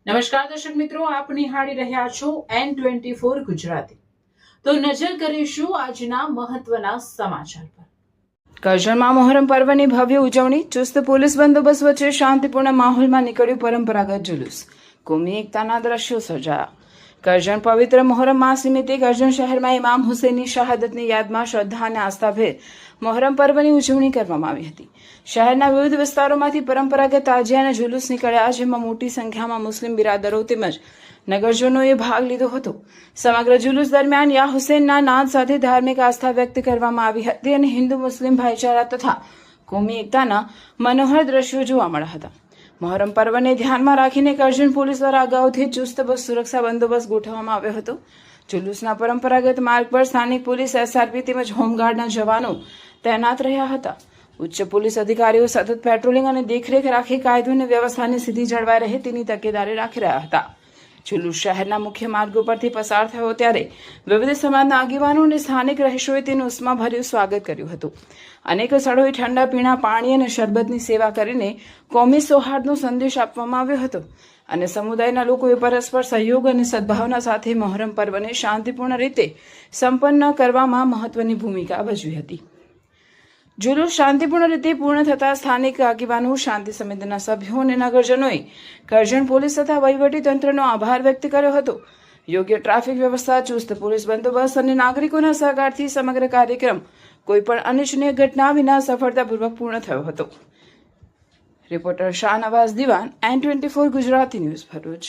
નમસ્કાર દર્શક મિત્રો, આપ નિહાળી રહ્યા છો N24 ગુજરાતી। તો નજર કરીશું આજના મહત્વના સમાચાર પર। કરજણમાં મોહરમ પર્વની ભવ્ય ઉજવણી, ચુસ્ત પોલીસ બંદોબસ્ત વચ્ચે શાંતિપૂર્ણ માહોલમાં નીકળ્યું પરંપરાગત જુલુસ, કોમી એકતાના દ્રશ્યો સર્જાયા। કરજણ પવિત્ર મોહરમ માસ નિમિત્તે કરજણ શહેરમાં ઇમામ હુસૈનની શહાદતની યાદમાં શ્રદ્ધા અને આસ્થાભેર મોહરમ પર્વની ઉજવણી કરવામાં આવી હતી। શહેરના વિવિધ વિસ્તારોમાંથી પરંપરાગત તાજિયા અને જુલુસ નીકળ્યા, જેમાં મોટી સંખ્યામાં મુસ્લિમ બિરાદરો તેમજ નગરજનોએ ભાગ લીધો હતો। સમગ્ર જુલુસ દરમિયાન યા હુસૈનના નાદ સાથે ધાર્મિક આસ્થા વ્યક્ત કરવામાં આવી હતી અને હિન્દુ મુસ્લિમ ભાઈચારા તથા કોમી એકતાના મનોહર દ્રશ્યો જોવા મળ્યા હતા। મોહરમ પર્વને ધ્યાનમાં રાખીને કરજણ પોલીસ દ્વારા અગાઉથી ચુસ્ત સુરક્ષા બંદોબસ્ત ગોઠવવામાં આવ્યો હતો। જુલુસના પરંપરાગત માર્ગ પર સ્થાનિક પોલીસ, SRP તેમજ હોમગાર્ડના જવાનો તૈનાત રહ્યા હતા। ઉચ્ચ પોલીસ અધિકારીઓ સતત પેટ્રોલિંગ અને દેખરેખ રાખી કાયદો અને વ્યવસ્થાની સ્થિતિ જળવાઈ રહે તેની તકેદારી રાખી રહ્યા હતા। જુલુસ શહેરના મુખ્ય માર્ગો પરથી પસાર થયો ત્યારે વિવિધ સમાજના આગેવાનો અને સ્થાનિક રહીશોએ તેનું ઉષ્માભર્યું સ્વાગત કર્યું હતું। અનેક સ્થળોએ ઠંડા પીણા, પાણી અને શરબતની સેવા કરીને કોમી સૌહાર્દનો સંદેશ આપવામાં આવ્યો હતો અને સમુદાયના લોકોએ પરસ્પર સહયોગ અને સદભાવના સાથે મોહરમ પર્વને શાંતિપૂર્ણ રીતે સંપન્ન કરવામાં મહત્વની ભૂમિકા ભજવી હતી। જુલુસ શાંતિપૂર્ણ રીતે પૂર્ણ થતા સ્થાનિક આગેવાનો, શાંતિ સમિતિના સભ્યો અને નગરજનોએ કરજણ પોલીસ તથા વહીવટી તંત્રનો આભાર વ્યક્ત કર્યો હતો। યોગ્ય ટ્રાફિક વ્યવસ્થા, ચુસ્ત પોલીસ બંદોબસ્ત અને નાગરિકોના સહકારથી સમગ્ર કાર્યક્રમ કોઈપણ અનિચ્છનીય ઘટના વિના સફળતાપૂર્વક પૂર્ણ થયો હતો। રિપોર્ટર શાહનવાઝ દીવાન, N24 ગુજરાતી ન્યૂઝ, ભરૂચ।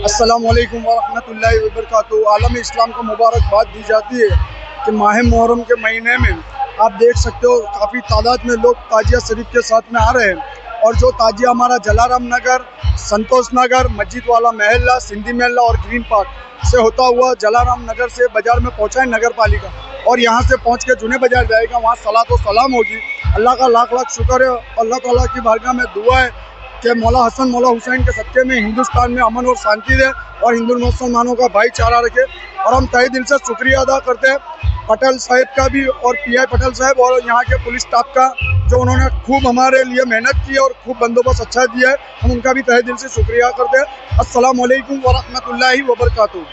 अस्सलाम वालेकुम वरहमतुल्लाहि वबरकातुहू। आलम इस्लाम को मुबारकबाद दी जाती है कि माह मुहर्रम के महीने में आप देख सकते हो काफ़ी तादाद में लोग ताजिया शरीफ के साथ में आ रहे हैं और जो ताजिया हमारा जलाराम नगर, संतोष नगर, मस्जिद वाला महल्ला, सिंधी महल्ला और ग्रीन पार्क से होता हुआ जलाराम नगर से बाजार में पहुँचा है नगर पालिका और यहाँ से पहुँच के जूने बाजार जाएगा। वहाँ सलात व सलाम होगी। अल्लाह का लाख लाख शुक्र है। अल्लाह ताला की बारगाह में दुआ है कि मौला हसन मौला हुसैन के सदक़े में हिंदुस्तान में अमन और शांति दे और हिंदू मुसलमानों का भाईचारा रखे। और हम तहे दिल से शुक्रिया अदा करते हैं पटेल साहब का भी और PI पटेल साहब और यहाँ के पुलिस स्टाफ का, जो उन्होंने खूब हमारे लिए मेहनत की और खूब बंदोबस्त अच्छा दिया है। हम उनका भी तहे दिल से शुक्रिया करते हैं। अस्सलाम वालेकुम वरहमतुल्लाहि वबरकातुहू।